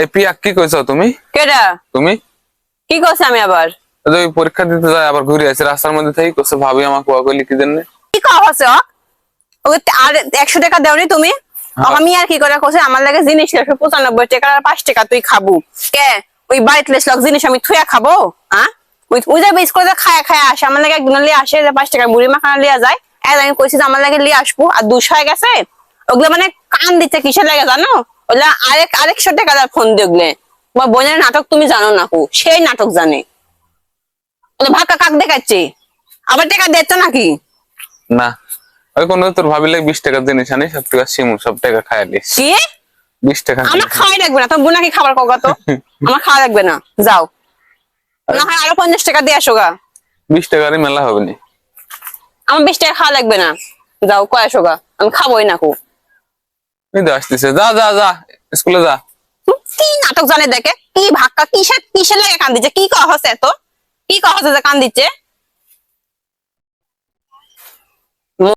এই পিয়া কি কইছো তুমি? কেডা তুমি কি কইছ? আমি আবার ওই পরীক্ষা দিতে যাই আবার ঘুরে আসি রাস্তার মধ্যে থেকে কইছে ভাবি আমাকে ওয়া কইলি কি জন্য? কি কও হচ্ছে ওই আর 100 টাকা দাওনি তুমি? আমি আর কি করে কইছে আমার লাগে জিনিস 95 টাকা আর 5 টাকা তুই খাবো কে? ওই বাইট লেস লক জিনিস আমি থুয়া খাবো? হ্যাঁ ওই যে বেস করে খায়া খায়া আসে আমার লাগে একদিন লিয়ে আসে যে 5 টাকা বুড়ি মাখানা লিয়া যায়। এর আমি কইছি যে আমার লাগে লিয়ে আসবো আর 200 হয়ে গেছে। ওগুলো মানে কান দিতে কিসের লাগে জানো? ওলা আরেকশো টাকা দাও ফোন দিগলে। তোমার বোনের নাটক তুমি জানো না কো? সেই নাটক জানে। ওলা ভাকা কাক দেখাচ্ছে। আবার টাকা দিচ্ছ নাকি? না ওই কোন তোর ভাবি লাগে 20 টাকা জিনিস আনি সব টাকা সিমু সব টাকা খায়ালি। কি 20 টাকা আমার খাওয়াই লাগবে না। তোমার বোন নাকি খাবার কগা তো? আমার খাওয়া লাগবে না, যাও। না হয় আরো 50 টাকা দিয়ে আসো গা। 20 টাকারই মেলা হবে না। আমার 20 টাকা খাওয়া লাগবে না, যাও কয় আসো গা। আমি খাবোই না কো। এই তো আসতেছে, যা যা যা স্কুলে যা। কি নাটক জানে দেখে? কি ভাক্কা কিসের কিসের লাগে কান দিচ্ছে? কি কহ হচ্ছে এত? কি কহ হচ্ছে যে কান দিচ্ছে?